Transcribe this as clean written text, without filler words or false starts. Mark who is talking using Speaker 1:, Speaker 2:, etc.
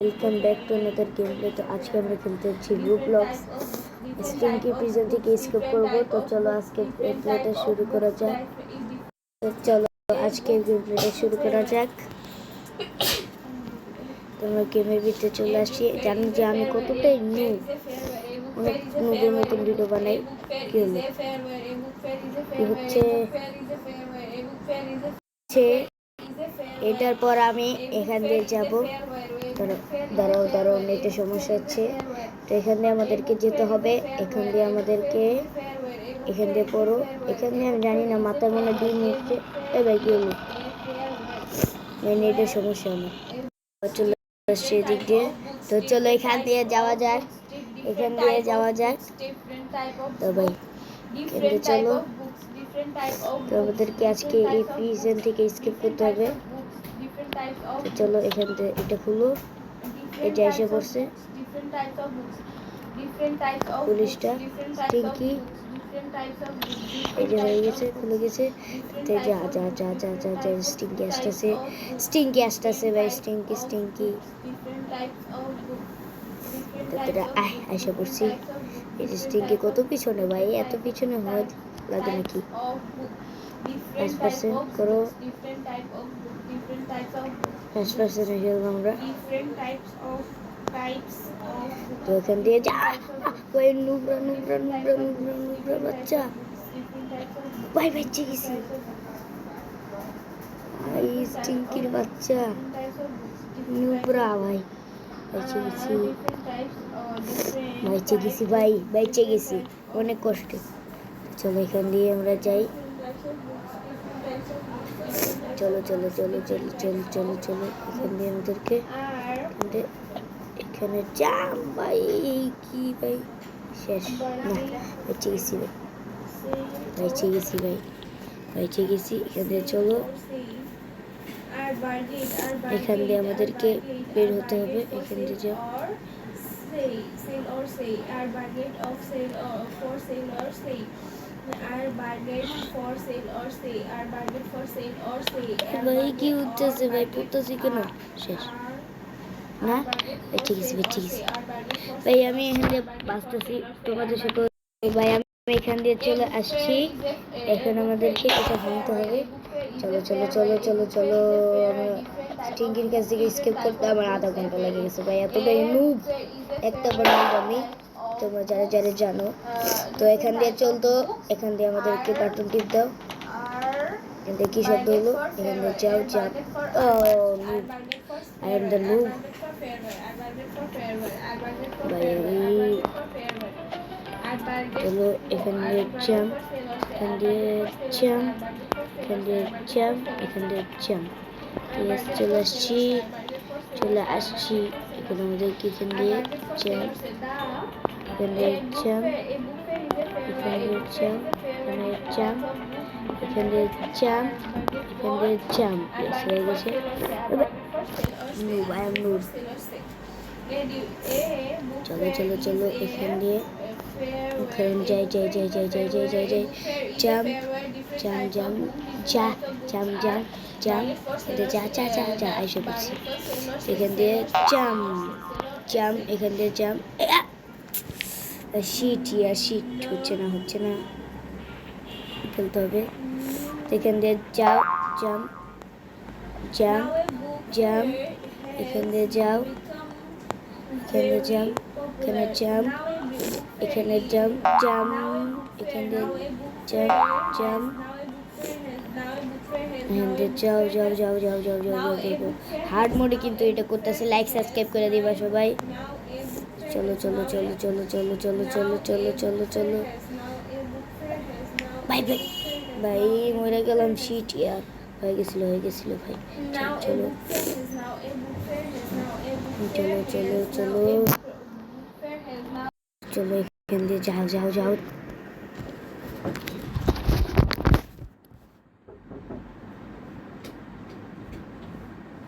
Speaker 1: Welcome back to another game play. तो आज के আমরা খেলতে যাচ্ছি রোবলক্স স্টিংকি প্রিজন থেকে স্কেপ করব। তো চলো আজকে গেম প্লেটা শুরু করা যাক। তোমরা গেমের ভিতরে চলে আসছি। জানি যে আমি কতটাই নিউ, অনেক নুবের মতন ভিডিও বানাই। কি হচ্ছে এটার পর আমি এখান দিয়ে যাবো। দাঁড়াও নেটের সমস্যা হচ্ছে। তো এখান দিয়ে আমাদেরকে যেতে হবে। এখান দিয়ে আমাদেরকে এখান দিয়ে পড়ো। এখান দিয়ে আমি জানি না, মাথায় মনে ডিম উঠছে। ভাই কি হলো? নেটের সমস্যা আমার চলে আসছে এদিক দিয়ে। তো চলো এখান দিয়ে যাওয়া যাক। তো ভাই কিন্তু চলো, তো আমাদেরকে আজকে এই প্রিজন থেকে স্কিপ করতে হবে। তো চলো এখান থেকে এটা খুলো। এটা এসে পড়ছে পুলিশটা স্টিংকি। এই যে হয়ে গেছে, খুলে গেছে। যা স্টিংকি আসতেছে ভাই। স্টিংকি এসে পড়ছি। এই যে স্টিংকি কত পিছনে ভাই, এত পিছনে হয় লাগে নাকি? 5% করো, 5% হয়ে গেল আমরা। তো এখান দিয়ে যা ভাই, নুবরা বাচ্চা ভাই, বেঁচে গেছি ভাই। স্টিংকির বাচ্চা নুবরা ভাই, বেঁচে গেছি অনেক কষ্টে। চলো এখান দিয়ে আমরা যাই। চলো এখান দিয়ে আমাদেরকে এখানে জাম ভাই। কি ভাই শেষ না, বেঁচে গেছি এখান দিয়ে। চলো এখান দিয়ে আমাদেরকে বের হতে হবে। এখান দিয়ে যাও। ভাই কি উঠতেছে ভাই, পড়তেছি কেন? শেষ না, বেঁচে গেছি ভাই। আমি এখান দিয়ে বাঁচতেছি তোমাদের সাথে ভাই। আমি এখান দিয়ে চলে আসছি। এখন আমাদেরকে এটা ভাঙতে হবে। চলো আমরা স্টিংকির কাছ থেকে স্কেপ করতে আমার আধা ঘন্টা লেগে গেছে ভাই। এতটাই নুব, একটা বানাবো আমি, তোমরা যারা জানো। তো এখান দিয়ে চলতো, এখান দিয়ে আমাদেরকে বাটন টিপ দাও। এখান কি শব্দ হলো? এখান দিয়ে যাও। আই এম দ্য নুব ভাই। চলো এখান দিয়ে জাম্প, এখান দিয়ে জাম্প। ঠিক আছে, চলে আসছি। এখন আমাদেরকে এখান দিয়ে জাম্প, হয়ে গেছে। চলো এখান দিয়ে যাই। জাম্প এসে পড়ছি। এখান দিয়ে জাম্প, এখান দিয়ে জাম্প। শিট হচ্ছে না, খেলতে হবে। এখান দিয়ে জাম্প, এখান দিয়ে যাও। এখানে জাম্প, এখানে জাম্প, এখান দিয়ে জাম্প। যাও। হার্ড মোডে কিন্তু এটা করতেছে। লাইক সাবস্ক্রাইব করে দিবা সবাই। চলো ভাই মরে গেলাম। শিট ইয়ার, হয়ে গেছিল ভাই। চলো এখান দিয়ে যাও।